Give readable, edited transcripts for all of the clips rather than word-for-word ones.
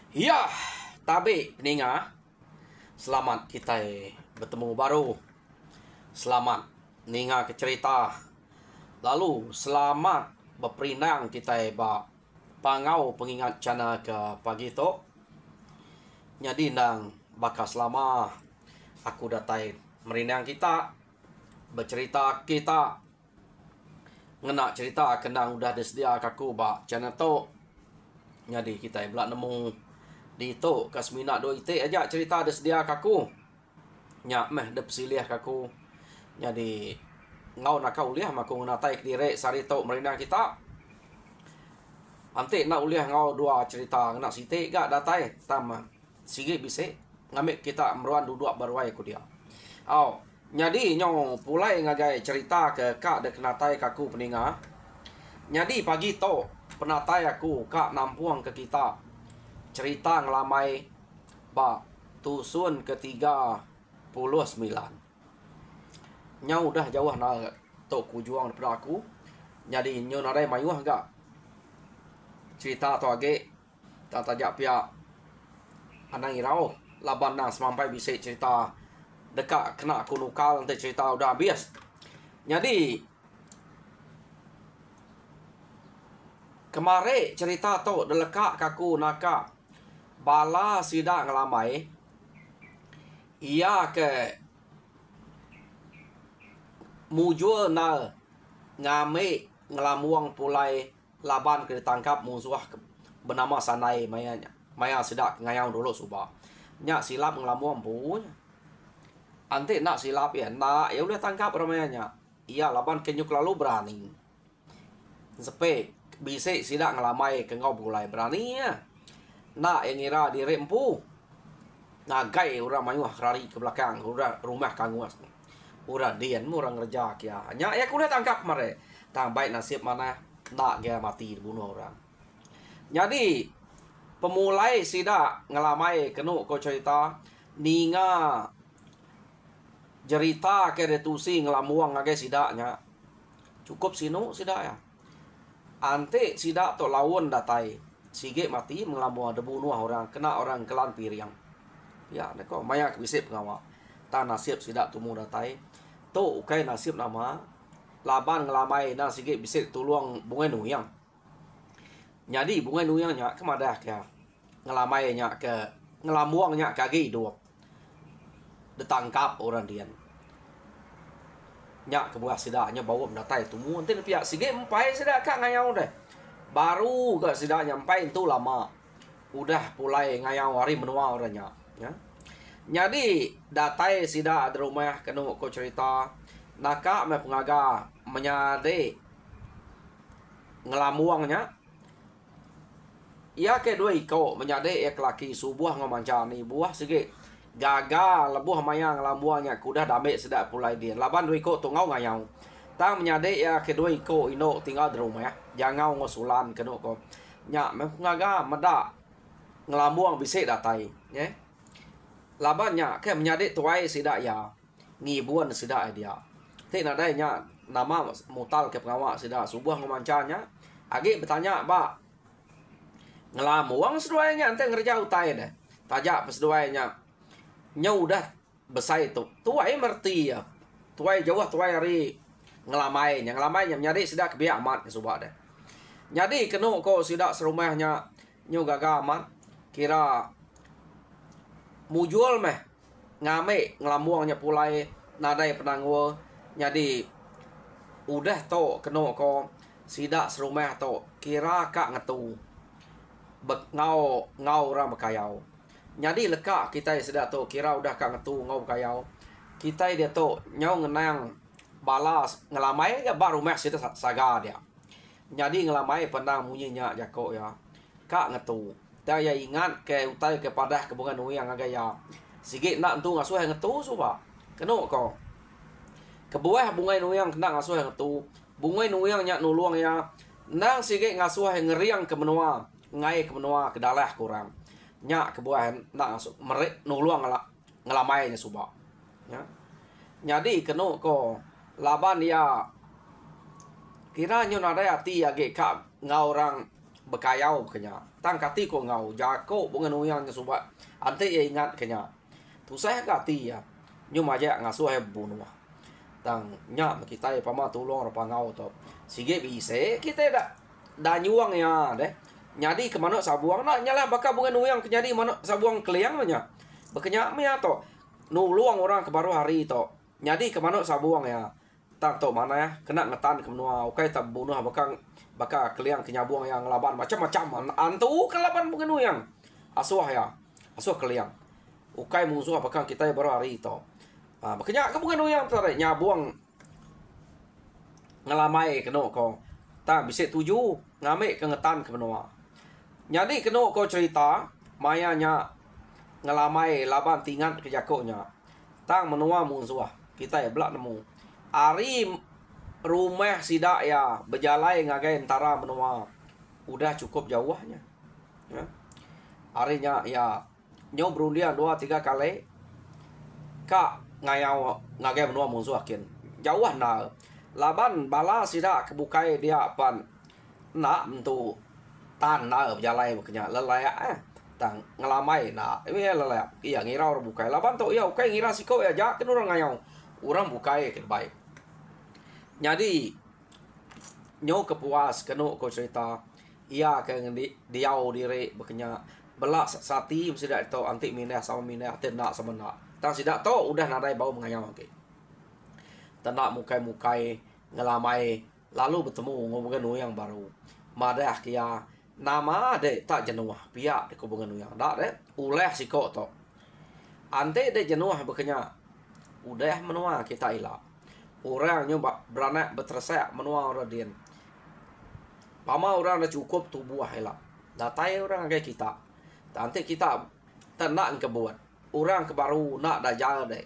Ya, tabe peninga. Selamat kita bertemu baru. Selamat ninga ke cerita. Lalu selamat berperinang kita pangau pengingat cana ke pagi tu. Jadi nang bakas lama aku datai merinang kita bercerita kita ngena cerita kenang udah disediak aku channel tu. Jadi kita belak nemu di tu kasmina do ite aja cerita ada sedia kaku nya meh de pesilih kaku jadi ngau nak kau liah maku natai kedire sari tu merina kita ante nak uliah ngau dua cerita nak site gak datai tama sige bise ngamik kita meruan duduk barwai ku dia jadi nyong pulai ngagai cerita ke kak de kenatai kaku peninga jadi pagi tu penatai aku kak nampuang ke kita cerita ngelamai tusun ke-39 nyau dah jauh na tok kujuang daripada aku jadi nyo narai mayuh gak cerita tu age tak tajak pihak anang irau laban nang semampai bisa cerita dekat kena aku nukal nanti cerita udah habis jadi kemare cerita tu delekak kaku nakak bala sida ngelamai ia ke mujul na ngame ngelamuang pulai laban ke ditangkap musuh bernama Sanai maya sida ngayang dulu subah nya silap ngelamuang punya ante nak silap ya nak ya udah tangkap ramainya ia laban kenyuk lalu berani sepe bisa sida ngelamai ke ngau pulai berani ya nak yang ngira diri empu ngagai orang mayuh rari ke belakang rumah kanguas orang dian orang kerja kia nya ya kuda tangkap mare tang baik nasib mana nak dia mati dibunuh orang jadi pemulai sida ngelamai kenu ko cerita ninga cerita ke retusi ngelamuang ngagai sidaknya cukup sinu sida ya ante sida to lawon datai sige mati mengelamu ada bunuh orang kena orang kelan piriang ya neko maya bisip ngawa ta nasib sidak tumu datai to ukai nasib nama laban ngelamai na sige bisip tuluang bungai nuyang jadi bungai nuyang nya kemadah kya ngelamai nya ke ngelamuang nya kagi dua ditangkap orang dian nya kebuah sidaknya bawa datai tumu nanti pihak sige empai sidak kak ngayau deh baru gak sudah nyampai itu lama udah pulai ngayang wari menua orangnya ya jadi datai sida ada rumah kenu ko cerita naka me pengaga menyade ngelamuangnya ia ke dua iko menyade ya kelaki subuh ngomancani buah sige gagal lebuh mayang ngelamuangnya kuda dame sida pulai dia laban dua iko tungau ngayang tang menyade ya kedua iko ino tinggal di rumah ya jangan ngosulan kenu ko nya mengaga meda ngelamuang bisik datai ya labannya ke menyade tuai sida ya ngibuan sida dia te nadanya nama mutal ke pengawak sida subuh ngomancanya agi bertanya ba ngelamuang seduanya ente ngerja utai deh tajak peseduanya nya udah besai itu tuai merti ya tuai jauh tuai hari ngelamainya nyari sida kebiak amat ke subak deh jadi kenu ko sida serumahnya nyu gaga amat kira mujul meh ngame ngelamuangnya pulai nadai penangwa jadi udah to kenu ko sida serumah to kira kak ngetu ngau orang bekayau jadi lekak kita sida to kira udah kak ngetu ngau bekayau kita dia to nyau ngenang balas ngelamai ya baru mek situ saga dia jadi ngelamai pandang munyinya jako ya kak ngetu ta ya ingat ke utai kepada kebungan nuyang agak ya sige nak tu ngasuh ngetu suba keno ko kebuah bungai nuyang kena ngasuh ngetu bungai nuyang nya nuluang ya nang sige ngasuh ngeriang ke menua ngai ke menua ke dalah kurang nya kebuah nak ngasuh merek nuluang ngelamai nya suba ya jadi keno ko laban ya kira nyo nada hati age kak ngau orang bekayau kenya. Tang kati ko ngau jako bungan uyang nya suba. Ante ya ingat kenya. Tu saya kati ya. Nyu maja ngasuh he bunuh. Tang nya kita ya pama tulong ro pangau to. Sige bise kita da nyuang ya deh. Nyadi ke manuk sabuang nak nyala bakal bungan uyang kenyadi manuk sabuang keliang nya. Bekenya mia to. Nu luang orang ke baru hari to. Nyadi ke manuk sabuang ya. Tang to mana ya kena ngetan ke menua. Ukai tak bunuh bakal keliang kenyabuang yang laban macam-macam. Antu ke laban bungan uyang. Asuh ya. Asuh keliang. Ukai musuh bakal kita ya baru hari to. Bekenya ke bungan uyang tare nyabuang ngelamai kena ko. Tang bisa tuju ngame ke ngetan ke menua. Jadi kena ko cerita mayanya ngelamai laban tingan ke jakonya. Tang menua musuh. Kita ya belak nemu. Ari rumah sidak ya berjalai ngagai antara menua. Udah cukup jauhnya. Ya. Arinya ya nyo berundian 2-3 kali. Kak ngayau ngagai menua musuh akin. Jauh na. Laban bala sidak kebukai dia pan. Nak mentu tan na berjalai bekenya lelayak tang ngelamai na ini lelayak iya ngira orang bukai laban to iya ukai ngira siko ya jak kan orang ngayau orang bukai ke baik. Jadi nyo kepuas keno ko cerita iya ke diau diri bekenya belak sati mesti dak to antik minah sama minah tenak sama nak tang sidak to udah nadai bau mengayau ke tenak mukai ngelamai lalu bertemu ngomongin yang baru madah kia nama de tak jenuh pihak de hubungan yang dak de uleh siko to ante de jenuh bekenya udah menua kita ila orang nyoba beranak bertersak menua radin pama orang dah cukup tubuh ila datai orang kayak kita ante kita tenak kebuat orang kebaru nak dah jalan de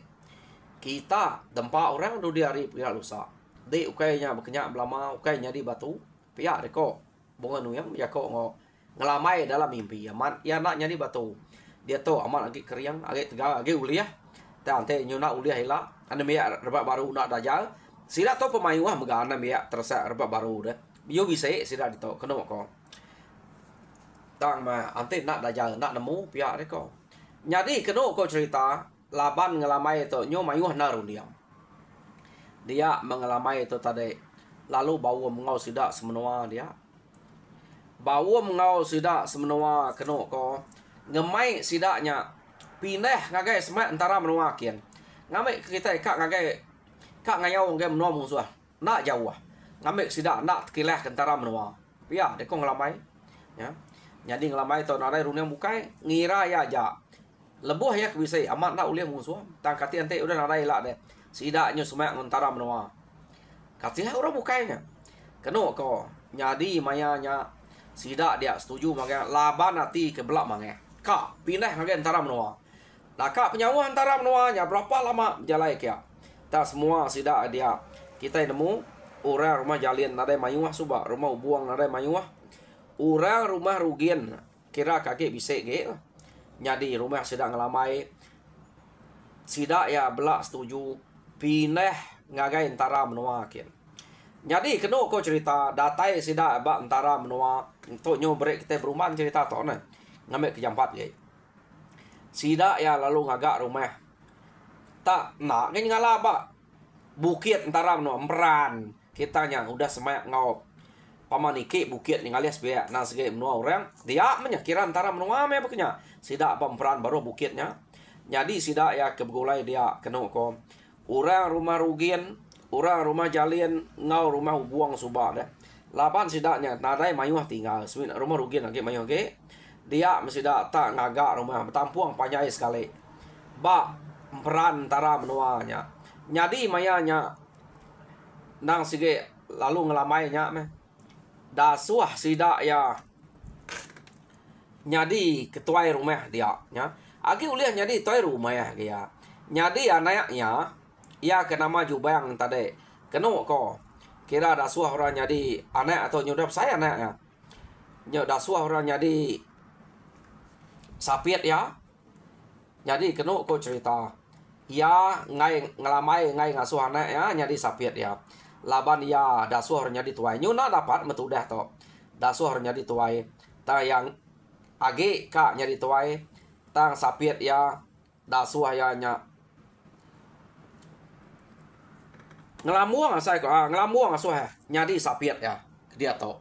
kita dempa orang du di hari pihak lusa de ukainya bekenya belama ukainya di batu pihak de ko bungan uyang ya kok ngelamai dalam mimpi aman ya naknya di batu dia to aman lagi keriang agak tegal agak uliah tante nyuna uliah hila anda miak rebak baru nak dajal sila to pemayuah mega anda miak terasa rebak baru dah yo bisa sila dito kena ko tang ma ante nak dajal nak nemu pihak de ko nyadi kena ko cerita laban ngelamai to nyo mayuah naru dia mengelamai itu tadi lalu bawa mengau sidak semenua dia bawa mengau sidak semenua kena ko ngemai sidaknya pindah ngagai semat antara menua kian ngamai kita kak ngagai kak ngayau ngagai menua musuh nak jauh ngamai sidak nak kilah antara menua pia de ko ngelamai ya jadi ngelamai to narai runyang bukai ngira ya aja lebuh ya bisa amat nak uliah musuh tang kati ante udah narai lah de sidaknya semat antara menua kati orang bukainya kena ko jadi mayanya sidak dia setuju makanya laban nanti ke belak makanya kak pindah ngagai antara menua nah kak penyawa antara menuanya berapa lama jalai kia tak semua sidak dia kita nemu orang rumah jalin nadai mayuah suba rumah buang nadai mayuah orang rumah rugian kira kakek bisa ge jadi rumah sidak ngelamai sidak ya belak setuju pindah ngagai antara menua kian jadi kena ko cerita datai sidak bak antara menua untuk nyo break kita perumahan cerita to na ngambil ke jam 4 ge sidak ya lalu ngagak rumah tak nak ni ngalaba bukit antara menua meran kitanya udah semak ngau pamaniki bukit ni ngalias biak na sege menua orang dia menyakira antara menua me bekenya sidak pemperan baru bukitnya jadi sidak ya kebegulai dia kena ko orang rumah rugian orang rumah jalin ngau rumah buang subah dah lapan sidaknya nadai mayuah tinggal rumah rugian lagi mayuah ke dia mesti tak ngagak rumah bertampuang panjai sekali ba peran antara menuanya nyadi mayanya nang sige lalu ngelamainya meh dasuah sidak ya nyadi ketua rumah dia nya agi uliah nyadi tuai rumah ya dia nyadi anaknya ya kena maju bayang tadi kena ko kira dasuah orang nyadi anak atau nyodap saya anaknya nyok dasuah orang nyadi sapiet ya jadi kena ko cerita ya ngai ngelamai ngai ngasuh anak ya nyadi sapiet ya laban ya dasuh nyadi tuai nyuna dapat metudah to dasuh nyadi tuai ta yang age ka nyari tuai tang sapiet ya da suah ya nya ngelamuang asai ko ngelamuang asuh nyadi sapiet ya dia to.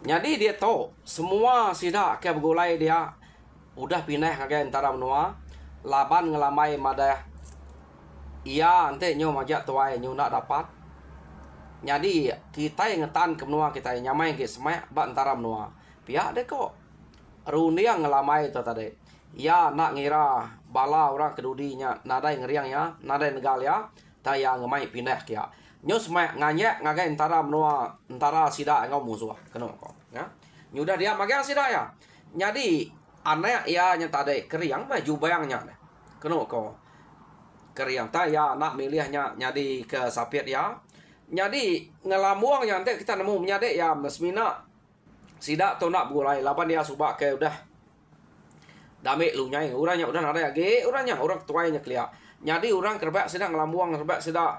Jadi dia tahu semua sida ke begulai dia udah pindah ke antara menua laban ngelamai madah iya ante nyo majak tuai nyo nak dapat. Jadi kita yang ngetan ke menua kita nyamai ke semai ba antara menua. Pihak deh kok runiang ngelamai tu tadi. Ya nak ngira bala orang kedudinya nadai ngeriang ya, nadai negal ya, taya ngemai pindah kia. Nyo semai nganyek ngagai antara menua antara sida ngau musuh kena kok. Ya. Nyudah dia magang sida ya. Jadi anak ya nya tadi keriang mah jubayangnya deh. Kena kok. Keriang taya nak milihnya nyadi ke sapiet ya. Jadi ngelamuang yang nanti kita nemu menyadek ya mesmina sida tu nak bulai lapan dia subak ke udah dame lu nyai urangnya udah ada lagi urangnya orang tuanya kelia. Jadi orang kerbak sida ngelamuang kerbak sida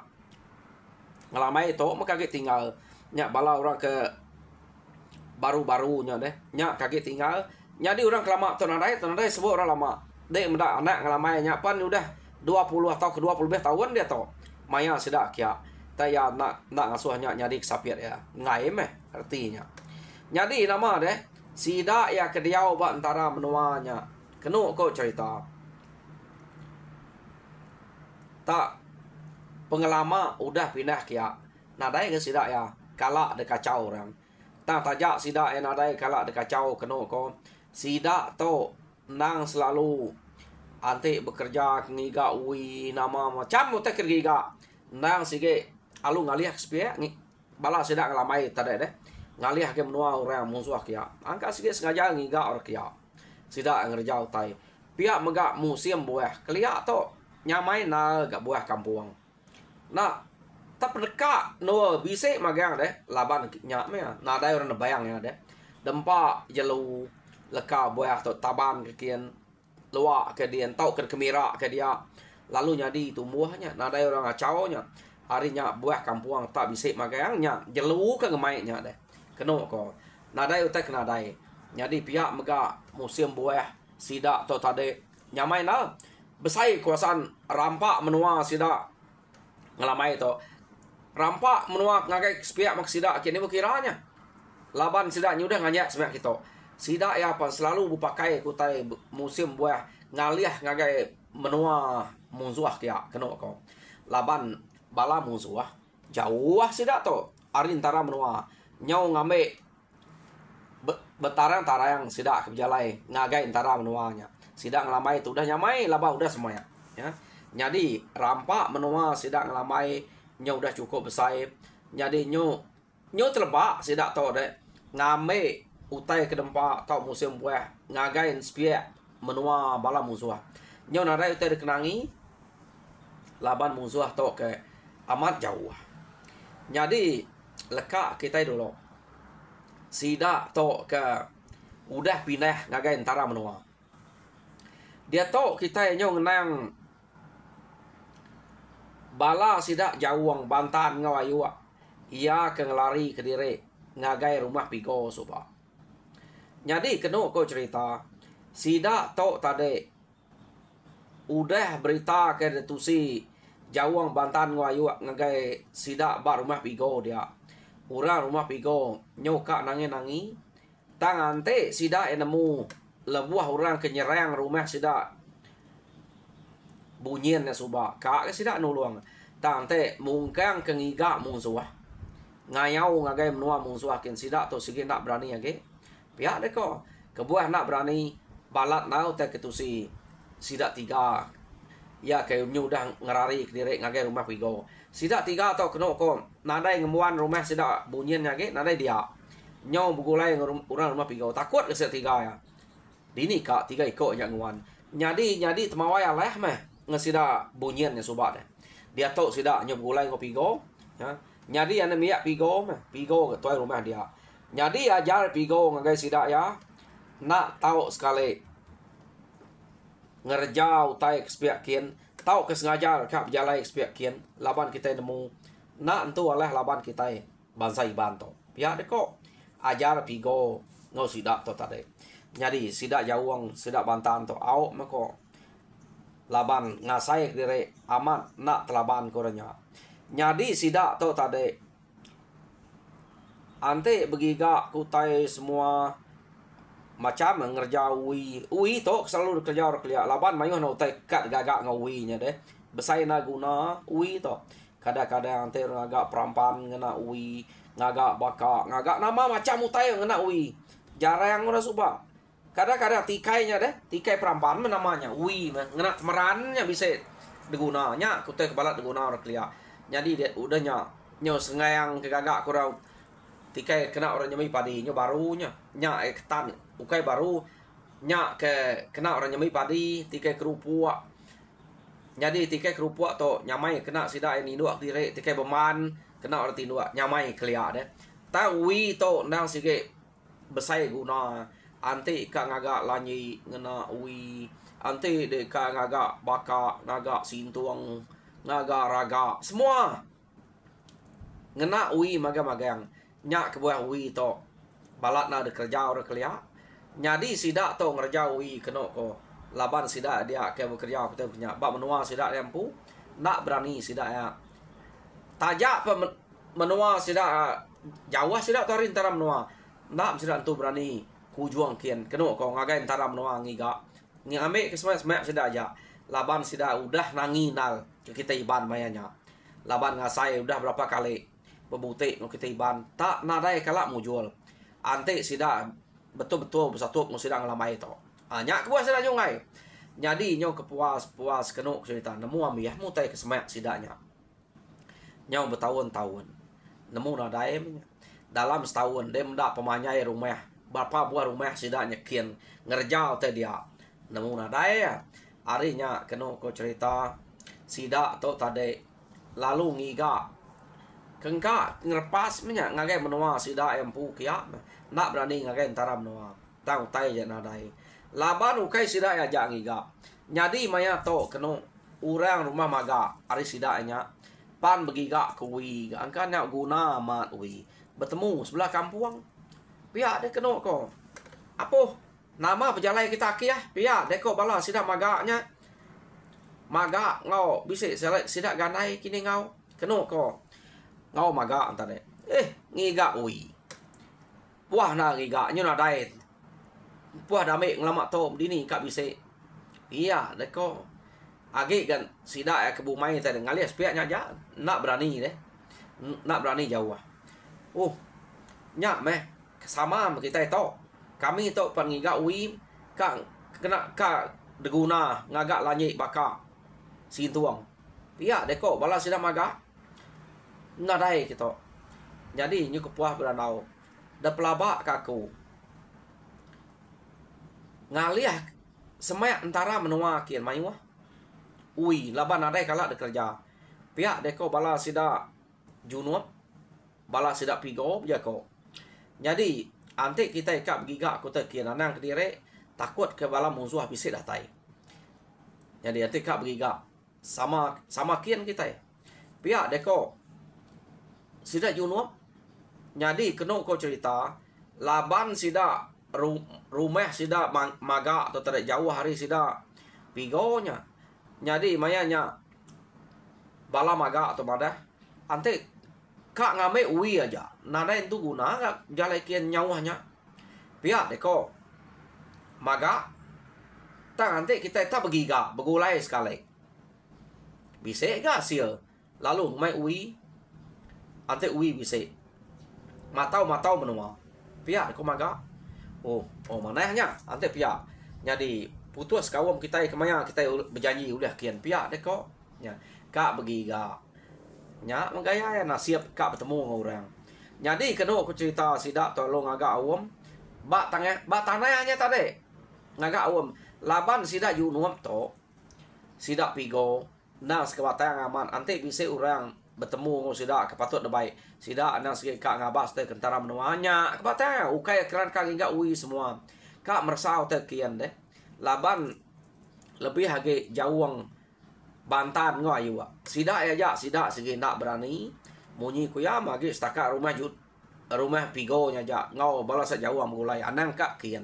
ngelamai tu maka kaget tinggal nya bala orang ke baru-barunya deh nya kaget tinggal. Jadi orang kelama tu nadai sebut orang lama dek mendak anak ngelamai nya pan udah 20 atau ke 20 tahun dia tu maya sida kia. Taya nak ngasuhnya nyadi sapiet ya ngai meh artinya. Jadi nama deh sida ya kediau ba antara menuanya. Kenu kau cerita. Tak pengelama udah pindah kia. Nadai ke sida ya kalak de kacau orang. Tak tajak sida ya nadai kalak de kacau kenu kau. Sida to nang selalu ante bekerja ngiga ui nama macam mutek kerja nang sige alu ngalih spia ni bala sida ngelamai tadi deh ngalih ke menua orang musuh kia angka sikit sengaja ngiga orang kia sida ngerjau tai pihak megak musim buah kelia to nyamai na gak buah kampung nah tak dekat no bisik magang deh laban nyak me na dai orang bayang ya deh dempa jelu leka buah to taban ke kian luak ke dia tau ke kemira ke dia lalu nyadi tumbuhnya na dai orang acau nya harinya buah kampung tak bisik magangnya jelu ke gemainya deh kena ko nadai utek nadai jadi pihak mega musim buah sida to tadi nyamai na besai kuasaan rampak menua sida ngelamai to rampak menua ngagai pihak mak sida kini bekiranya laban sida nyudah nganya sebenarnya kita sida ya apa selalu bupakai kutai musim buah ngalih ngagai menua musuh kia kena ko laban bala musuh jauh sida to ari antara menua nyau ngame betarang tarang sida kejalai ngagai antara menuanya sida ngelamai itu udah nyamai laba udah semuanya ya jadi rampak menua sida ngelamai nyau udah cukup besar jadi nyau telebak sida to deh ngame utai ke dempa tau musim buah ngagai spia menua bala musuh nyau narai utai dikenangi laban musuh to ke amat jauh. Jadi lekak kita dulu. Sida to ke udah pindah ngagai antara menua. Dia to kita yang ngenang bala sida jauh bantan ngawayu. Ia ke ngelari ke diri ngagai rumah pigo soba. Jadi kena kau cerita sida to tadi udah berita ke detusi jauang bantan ngayu ngagai sida bar rumah pigo dia urang rumah pigo nyoka nangi tangan te sida enemu lebuah orang kenyerang rumah sida bunyian ya suba ka sida nuluang tangan te mungkang kengiga musuh ngayau ngagai menua musuh kin sida to sige nak berani age pihak de ko kebuah nak berani balat nau te ketusi sida tiga ya kayak udah ngerari ke diri ngagai rumah pigo sida tiga atau kena ko nadai ngemuan rumah sida bunyian ngage nadai dia nyau bugulai orang rumah pigo takut ke sida tiga ya dini kak tiga iko yang nguan nyadi temawai aleh meh ngesida bunyian ya sobat dia tahu sida nyau bugulai ngopigo ya nyadi ane miak pigo meh pigo ke tuai rumah dia nyadi ajar pigo ngagai sida ya nak tahu sekali ngerjau tai kespiak kian tau kesengaja kap jalai kespiak kian laban kita nemu nak entu oleh laban kita bangsa iban to pihak de kok ajar pigo ngau sidak to tade. Jadi sidak jawang sidak bantan to au mako laban ngasai dire amat nak telaban korenya. Jadi sidak to tade ante begiga kutai semua macam ngerja ui to selalu kerja laban mayu no tai kat gagak ngawi nya deh besai na guna ui to kadang-kadang ante ngagak perampan ngena ui ngagak baka ngagak nama macam utai ngena ui jarang ngora suba kadang-kadang tikainya deh tikai perampan namanya ui ngena kemerannya bisa digunanya kutai kebalat diguna orang kelia jadi dia udahnya nyo sengayang ke gagak kurang tikai kena orang nyamai padi nyo barunya nya ketan ukai baru nya ke kena orang nyamai padi tikai kerupuk jadi tikai kerupuk to nyamai kena sida ini dua dire tikai beman kena orang tindu nyamai kelia deh ta wi to nang sige besai guna anti ka ngaga lanyi ngena wi anti de ka ngaga baka ngaga sintuang ngaga raga semua ngena wi maga-magang nya ke buah wi to balat na de kerja orang kelia jadi sida to ngerja wi keno ko laban sida dia ke bekerja kita punya bab menua sida lempu nak berani sida ya tajak menua sida jawah sida to rintara menua nak sida tu berani kujuang kian keno ko ngagai antara menua ngiga ngambil ke semua sida aja laban sida udah nanginal kita iban mayanya laban ngasai udah berapa kali bebutik no kita iban tak nadai kalak mau jual ante sida betul-betul bersatu mau sidang lamai to hanya kepuas sida jungai jadi nyo kepuas keno cerita nemu ambiah mu tai kesemak sidanya nyo bertahun-tahun nemu nadai dalam setahun dia mendak pemanyai rumah berapa buah rumah sidanya kian ngerjau teh dia nemu nadai ya harinya keno ko cerita sida to tade lalu ngiga kengka ngerpas minyak ngagai menua sida empu kia nak berani ngagai antara menua tang tai je nadai laban ukai sida ya jak ngiga nyadi maya to keno urang rumah maga ari sida nya pan begiga kuwi angkanya guna mat wi bertemu sebelah kampung pihak de keno ko apa nama pejalai kita kia pihak de ko bala sida maganya maga ngau bisa sida ganai kini ngau keno ko ngau maga antare ngiga ui puah na ngiga nyo na dai puah dame nglamak to dini kak bise iya deko age kan sida ya kebumai tadi ngalias piaknya aja nak berani deh nak berani jauh nya meh sama kita itu kami itu pengiga ui kak kena kak deguna ngagak lanyi baka sintuang iya deko bala sida maga nadai kita jadi nyu kepuah beranau da pelabak kaku ngaliah semak antara menua kian mayu ui laban nadai kala de kerja pihak deko bala sida junup bala sida pigo jako jadi antik kita ikap giga kota kian anang kedire takut ke bala musuh habis datai jadi antik kap giga sama kian kita pihak deko sida junup jadi keno ko cerita laban sida rumah sida maga atau tidak jauh hari sida pigonya jadi mayanya bala maga atau madah ante kak ngame ui aja nada itu guna jalekian nyawahnya pihak deko maga tak ante kita tak begiga begulai sekali bisa gak hasil lalu mai ui ante ui bisa matau menua pihak ko maga manahnya ante pihak jadi putus kawam kita kemaya kita berjanji udah kian pihak deko nya kak begiga nya menggaya ya nasib kak bertemu dengan orang jadi keno aku cerita sida tolong agak awam bak tanahnya tadi ngagak awam laban sida junuam to sida pigo nah sekewatang aman ante bisa orang bertemu sida kepatut debai sida nang segi kak ngabas teh kentara menuanya kepatang ukai keran kak hingga ui semua kak mersau teh kian deh laban lebih hage jauang bantan ngoy wa sida aja sida segi nak berani munyi kuyam hage setakat rumah rumah pigo nya ja ngau bala sa jauh mulai anang kak kian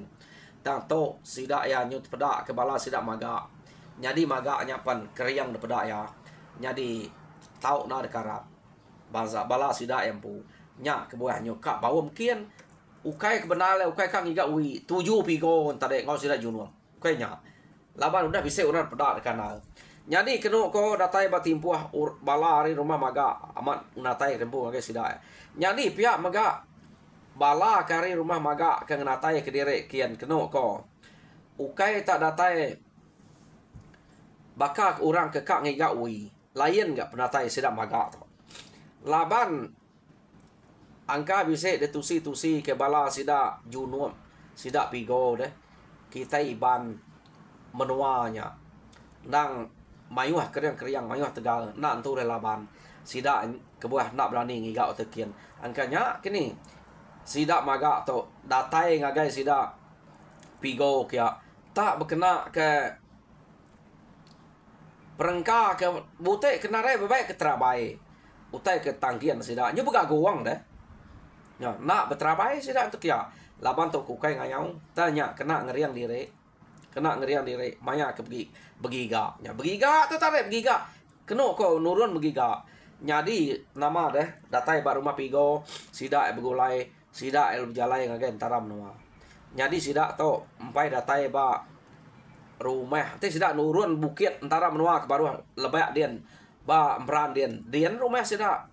tang to sida ya nyut peda ke bala sida maga nyadi maga nya pan keriang de peda ya nyadi tau na de karap baza bala sida empu nya ke buah nyu kak bawum kian ukai ke benale ukai kang iga ui 7 pigo tade ngau sida junum ukai nya laban udah bisa uran peda de kanal nyadi kenu ko datai batimpuah bala ari rumah maga amat natai rempu ngage sida nyadi pihak maga bala kari rumah maga ke natai ke dire kian kenu ko ukai tak datai bakak orang ke kak ngiga ui lain gak penatai sida maga to laban angka bisa de tusi ke bala sida junum sida pigo de kita iban menuanya nang mayuah keriang mayuah tegal nak tu laban sida kebuah nak berani ngigau tekian angkanya kini sida maga to datai ngagai sida pigo kya tak berkena ke perengka ke bute kena rai baik ke terabai utai ke tangkian sida nyu buka guang deh ya nak beterabai sida untuk ya laban to kukai ngayau tanya kena ngeriang diri maya ke begiga nya begiga tu tarik begiga keno ko nurun begiga nyadi nama deh datai ba rumah pigo sida begulai sida el berjalai ngagen taram noa nyadi sida to empai datai ba rumah teh sida nurun bukit antara menua ke baru lebak dian ba empran dian rumah sida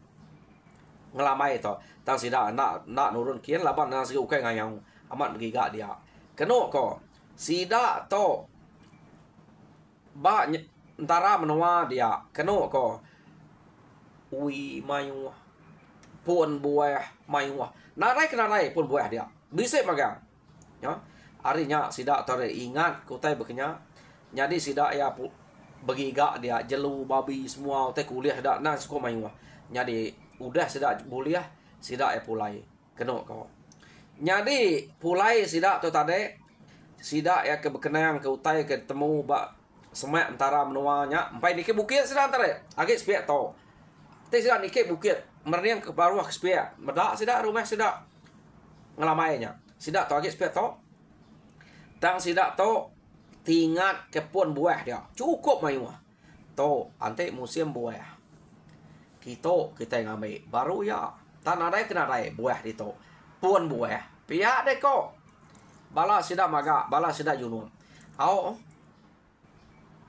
ngelamai to tang sida nak nurun kian laban nang sigi ukai ngayang amat begiga dia keno ko sida to ba antara menua dia keno ko ui mayu pun buah mayu narai kena narai pun buah dia bisa magang ya arinya sida tore ingat kutai bekenya nyadi sida ya begiga dia jelu babi semua teh kuliah dak na suko mayu nyadi udah sida kuliah sida pulai keno ko nyadi pulai sida to tade sida ya ke bekenang ke utai ke temu ba semak antara menuanya empai dike bukit sida antara agak spiak to teh sida dike bukit merniang ke baruah ke spiak medak sida rumah sida ngelamainya sida to agak spiak to tang sida to tingat ke pun buah dia cukup mayu to ante musim buah kita ngambil baru ya tanah dai kena dai buah di to pun buah pihak dek ko bala sida maga bala sida junum au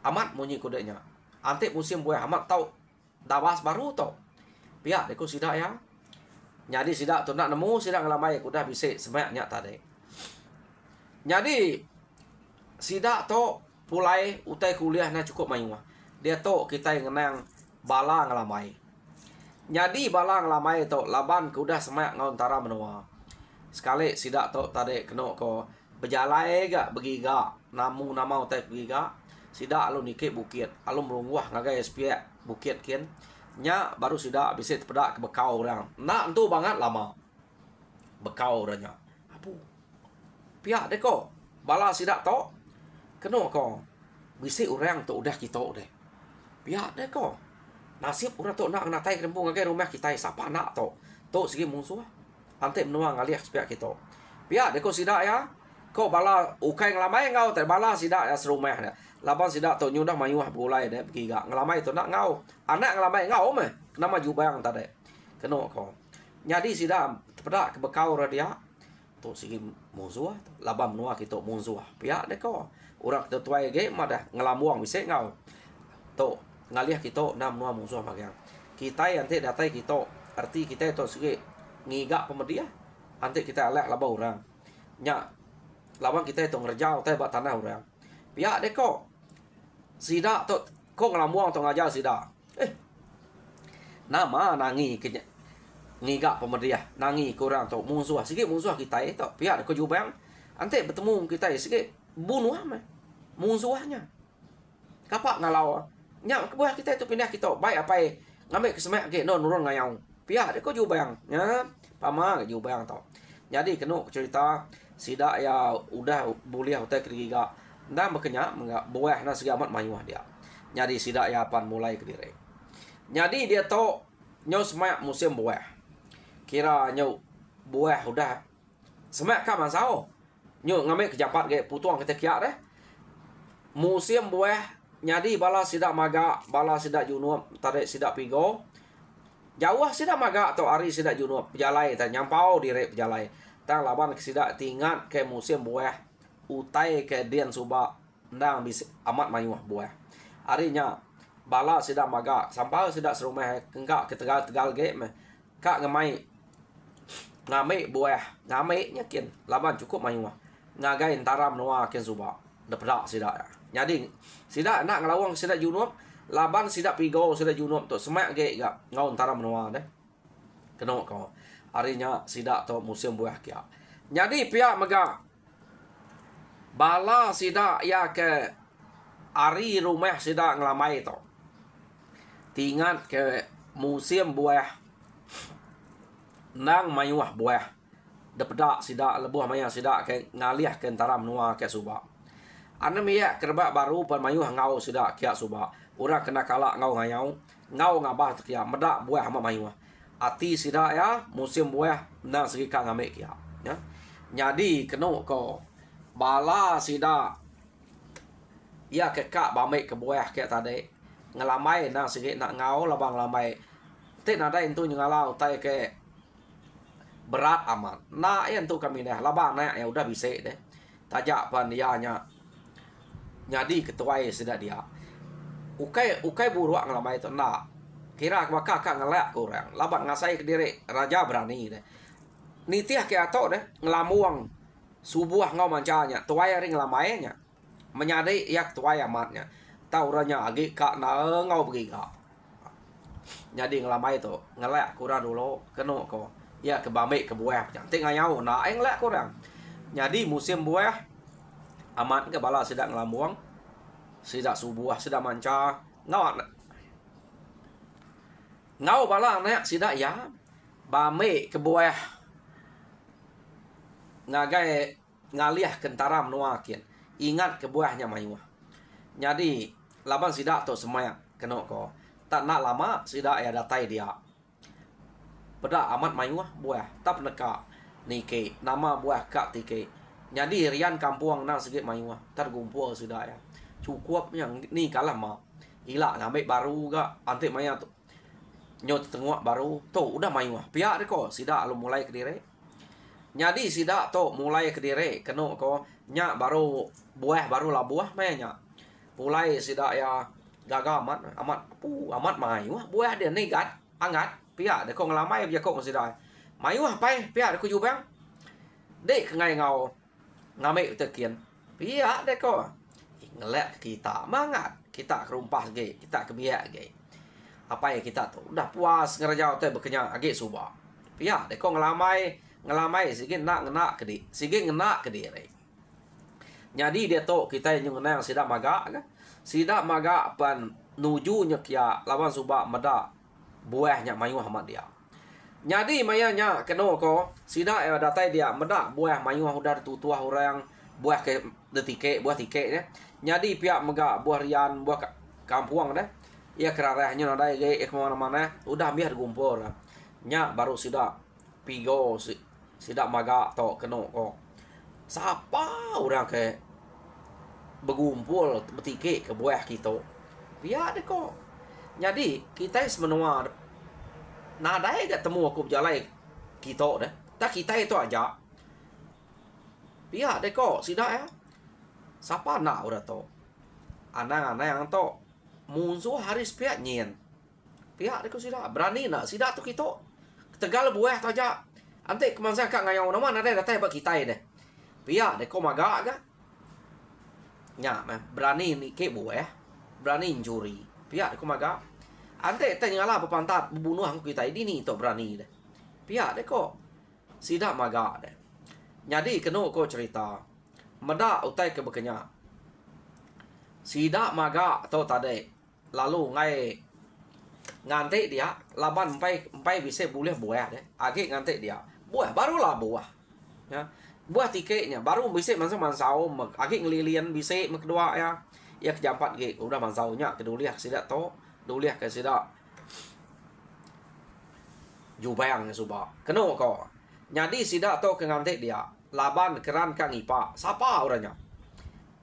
amat munyi kudenya ante musim buah amat tau dawas baru to pihak deko sida ya nyadi sida tu nak nemu sida ngelamai kuda bisa semaknya tadi nyadi sida to pulai utai kuliah na cukup mayu dia to kita ngenang bala ngelamai nyadi bala ngelamai to laban kuda semak ngauntara menua sekali sida to tadi keno ko berjalai gak begiga namu nama utai begiga sida alun nike bukit alun merunguah ngagai spiak bukit kian nya baru sida bisa pedak ke bekau orang nak tu banget lama bekau orangnya apu pihak deko bala sida to keno ko bisa orang tu udah kita deh pihak deko nasib orang tu nak natai kerempung ngagai rumah kita siapa nak to segi musuh ante menua ngaliak spiak kita pihak deko sida ya ko bala ukai ngelamai ngau teh bala sida ya serumah dah laban sida to nyudah mayuah bulai deh begiga ngelamai to nak ngau anak ngelamai ngau meh nama jubang tadi keno ko nyadi sida pedak ke bekau dia to segi musuh laban menua kita musuh pihak deko orang tetuai ge madah ngelamuang bisa ngau to ngaliah kita nam menua musuh magang kita yang teh datai kita arti kita to segi ngiga pemedia nanti kita alek laba orang nya lawan kita itu ngerjau teh bat tanah orang pihak deko sida to kok ngelamuang to ngajal sida nama nangi kenya ngiga pemedia nangi kurang to musuh sikit musuh kita itu pihak deko jubang nanti bertemu kita sikit bunuh mah musuhnya kapak ngalau nya kebuah kita itu pindah kita baik apa ngambil kesemak ke non nurun ngayau pihak deko jubang nya pama jubang to jadi kena cerita sida ya udah buliah utai kriga nda makanya buah na segi amat mayuah dia jadi sida ya pan mulai ke dire jadi dia to nyau semak musim buah kira nyau buah udah semak ka mansau nyo ngame kejapat ge putuang kita kia deh musim buah nyadi bala sidak maga bala sidak junup tarik sidak pigo jauh sidak maga atau ari sidak junup pejalai ta nyampau direk pejalai tang laban sidak tingat ke musim buah utai ke dian suba ndang bis amat mayuh buah arinya bala sidak maga sampai sidak serumah enggak ke tegal ge me kak ngamai ngame buah ngame nyakin laban cukup mayuh ngagai taram noa ken suba deprak sidak jadi sidak nak ngelawang sidak junup laban sidak pigo sidak junup tu semak ge gak ngau taram noa deh kena kau arinya sidak tu musim buah kia jadi pihak mega bala sidak ya ke ari rumah sidak ngelamai tu tingat ke musim buah nang mayuh buah depedak sidak lebuh maya sidak ke ngalih ke taram noa ke suba ane miya kerbak baru pan mayuh ngau sidak kia suba ura kena kala ngau ngau ngabah tu kia medak buah ama mayuh ati sidak ya musim buah nang segi ka ngame kia ya jadi kena ko bala sidak ya ke kak bame ke buah kia tadi ngelamai nang segi nak ngau labang lamai te nada itu ngalau tai ke berat amat na yang tu kami dah labang na ya udah bisa deh tajak pan dia nya nyadi ketuai sedak dia ukai buruak ngelamai tu na kira bakal kak ngelak kurang labang ngasai ke diri raja berani deh nitiah ke ato deh ngelamuang subuh ngau mancanya tuai ring ngelamainya menyadai yak tuai amatnya tahu ranya agi kak na ngau pergi kak jadi ngelamai tu ngelak kurang dulu kena ko ya ke bame ke buah cantik ngayau na aing lek kurang jadi musim buah amat ke bala sidak ngelamuang sidak subuh sidak manca ngau bala nek sidak ya bame ke buah ngagai ngaliah kentaram nuakin ingat ke buahnya mayuh jadi laban sidak tu semaya kena ko tak nak lama sidak ya datai dia pada amat mayuh buah tap neka nike nama buah kak tike jadi rian kampung nang segi mayuh tergumpul sudah ya cukup yang ni kalah ma ila ngambil baru ga ante maya tu nyot tengok baru tu udah mayuh pihak de ko sida lu mulai ke dire jadi sida tu mulai ke dire kena ko nya baru buah baru lah buah nya mulai sida ya gaga amat mayuh buah dia ni gat angat pihak de ko ngelamai dia ko sida mayuh pai pihak de ko jubang dek ngai ngau ngame tekian pihak de ko ngelak kita mangat kita kerumpah ge kita kebiak ge apa ya kita tu udah puas ngerjau teh bekenyang age suba pihak de ko ngelamai sikit nak ngena ke di sikit ngena ke dire jadi dia tu kita yang ngenang sidak maga pan nuju nyekia lawan suba meda buahnya mayuh amat dia jadi mayanya kena ko sidak ya datai dia meda buah mayuh udah tutuah orang buah ke detike buah tike ya jadi pihak mega buah rian buah kampung deh ya kerarahnya nada ge kemana-mana udah biar gumpul nya baru sidak pigo sidak maga to kena ko siapa orang ke bergumpul betike ke buah kita biar deh ko jadi kita semenua nada gak temu aku berjalan kita deh tak kita itu aja biar deh ko sidak ya siapa nak udah to anak-anak yang to musuh haris pihak nyen pihak deh ko sidak berani nak sidak tu kita tegal buah tu aja ante kemansa kak ngayau nama nada datang bak kita deh pihak deh ko maga ga nya berani ni ke buah berani injuri pihak deh ko maga ante tanya lah pepantat bunuh aku kita ini to berani deh pihak deh ko sidak maga deh jadi kena ko cerita meda utai ke bekenya sidak maga atau tade lalu ngai ngante dia laban empai bisa boleh buah deh age ngante dia buah barulah buah ya buah tiketnya baru bisa mansau age ngelilian bisa kedua ya kejampat ge udah mansaunya keduliah sidak to duliah ke sidak jubang suba kena ko Jadi sida to ke ngantek dia. Laban keran kang ipa. Siapa orangnya?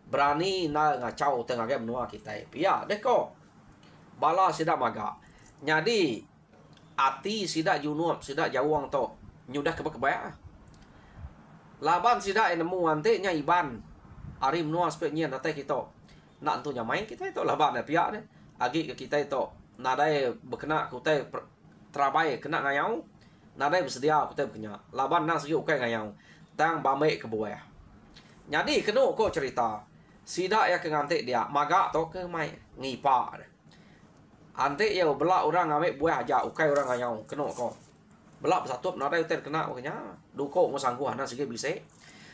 Berani na ngacau tengah ke benua kita. Pia deko. Bala sida maga. Jadi ati sida junuap sida jawang to. Nyudah kebaya. Laban sida nemu ante nya iban. Ari menua spek nyen data kita. Nak tu nyamai kita itu laban pia ne. Agi ke kita itu. Nadai berkena kutai terabai kena ngayau. Nadai bersedia kutai berkena. Laban nang segi ukai ngayau. Tang bame ke buah. Jadi kena ko cerita. Sida ya ke ngantek dia. Maga to ke mai ngipa. Ante ya belak orang ambil buah aja ukai orang ngayau. Kena ko. Belak bersatu nadai utai kena kenya. Duko mo sangguh nang segi bisa.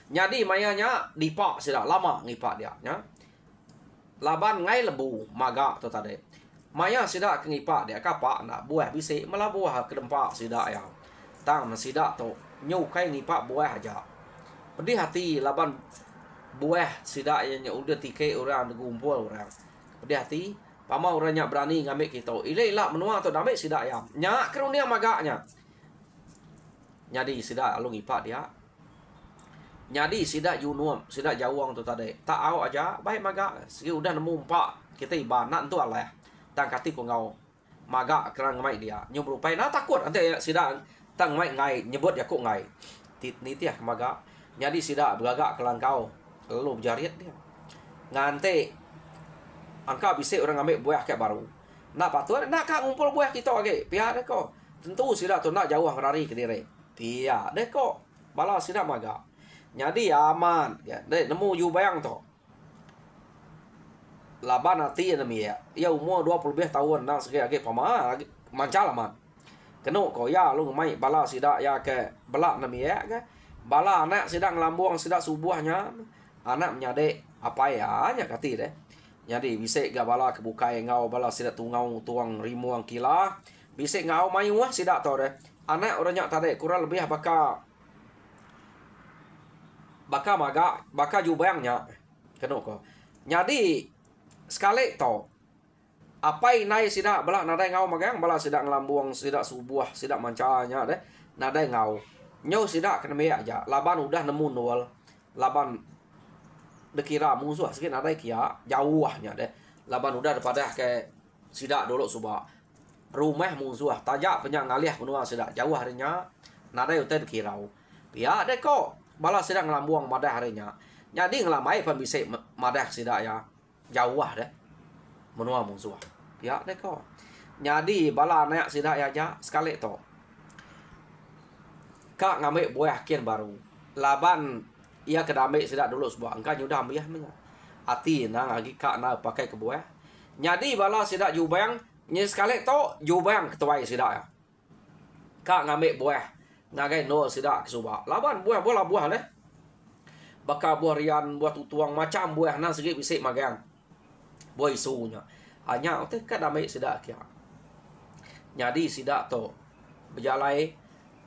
Jadi mayanya dipak sida lama ngipak dia nya. Laban ngai lebu maga tu tadi. Maya sida ke ngipak dia kapak nak buah bisa malah buah ke dempak sida ya. Tang sida tu nyukai ngipak buah aja. Pedih hati laban buah sida yang udah tikai orang gumpul orang. Pedih hati pama orangnya berani ngambil kita. Ila menua tu damai sida ya. Nya kerunia maganya. Jadi sida alung ngipak dia. Jadi sida junuam, sida jawang tu tadi. Tak au aja, baik maga. Segi udah nemu empat kita ibanan tu Allah. Tang kati ko ngau. Maga kerang ngai dia. Nyu berupai na takut ante sida tang ngai nyebut ya ko ngai. Ni tiah maga. Jadi sida beragak kelangkau. Lalu berjariat dia. Ngante angka bisa orang ambil buah kayak baru. Nak patut nak ka ngumpul buah kita lagi. Pihak deko. Tentu sida tu nak jauh lari ke dire. Pihak deko. Bala sida maga. Jadi aman ya, dek nemu yu bayang to. Laban hati nami ya. Ya umur 20 lebih tahun nang segi age pama mancal aman. Keno ko ya lu mai bala sida ya ke belak nami ya ke. Bala anak sedang lambung sida subuhnya. Anak menyade apa ya nya kati deh. Jadi bisa ga bala kebukai ngau bala sida tungau tuang rimuang kila. Bisa ngau mai wah sida to deh. Anak orangnya tadi kurang lebih baka maga baka jubayangnya kena ko. Jadi sekali to apa inai sida bala nadai ngau magang bala sida ngelambung sida subuh sida mancanya deh nadai ngau nyau sida kena me aja laban udah nemu nol laban dekira musuh sikit nadai kia jauhnya deh laban udah daripada ke sida dulu suba rumah musuh tajak penyak ngalih benua sida jauh harinya nadai utai dekirau pia deh kok bala sedang ngelambuang madah harinya. Jadi ngelamai pun bisa madah sida ya. Jauh deh. Menua musuh. Ya deh kok. Jadi bala anak sida ya aja sekali to. Kak ngambil buah kian baru. Laban ia kedamai sida dulu sebuah angka nyudah ambil ya. Ati nang lagi kak na pakai ke buah. Jadi bala sida jubayang nya sekali to jubayang ketuai sida ya. Kak ngambil buah ngagai no sida kesuba laban buah bola buah leh baka buah rian buah tutuang macam buah nang segi bisik magang buah isunya hanya ote ka damai sida kia. Jadi sida to berjalai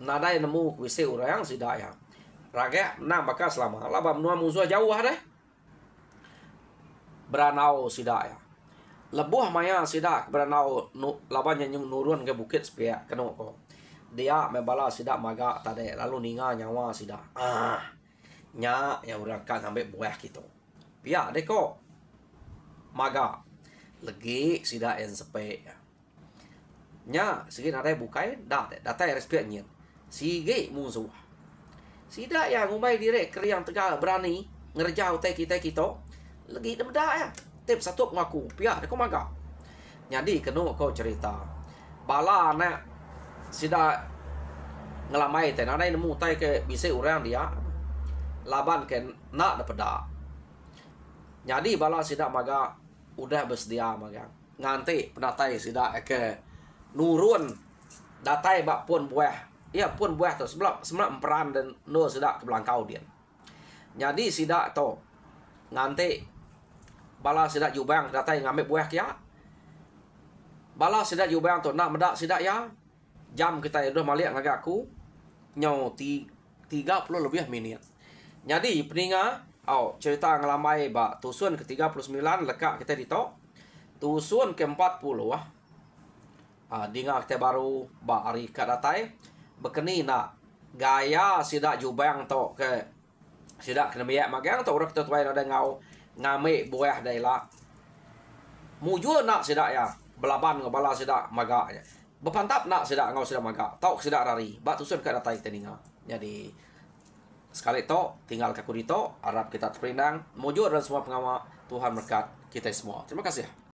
nadai nemu bisik urang sida ya raga nang baka selama laban menua musuh jauh deh beranau sida ya lebuh maya sida beranau laban yang nurun ke bukit sepia kena ko. Dia membala sida maga tadi lalu ninga nyawa sida nya yang orang kan ambil buah gitu pia deko maga lagi sida en sepe nya segi nadai bukai data respect nyen sige musuh sida yang umai direk kriang tegal berani ngerjau teh kita lagi demda ya tip satu ngaku pia deko maga. Jadi kena kau cerita bala anak sida ngelamai teh nadai nemu tai ke bisa orang dia laban ke nak dapeda. Jadi bala sida maga udah bersedia maga nganti pedatai sida ke nurun datai bak pun buah ya pun buah tu sebelum emperan dan no sida ke belangkau dia. Jadi sida to nganti bala sida jubang datai ngambil buah kia bala sida jubang tu nak medak sida ya jam kita udah maliak ngagak aku nyau 30 lebih minit. Jadi peninga cerita ngelamai ba tusun ke 39 lekak kita ditok tusun ke 40 dinga kita baru ba hari kadatai bekeni nak gaya sidak jubang to ke sidak kena miak magang to urak to tuai ada ngau ngame buah daila mujur nak sidak ya belaban ngabala sidak maga bepantap nak sidak ngau sidak maga tau sidak rari bak tusun ke datai teninga. Jadi sekali to tinggal ke kurito harap kita terpinang mujur dan semua pengawal Tuhan berkat kita semua. Terima kasih.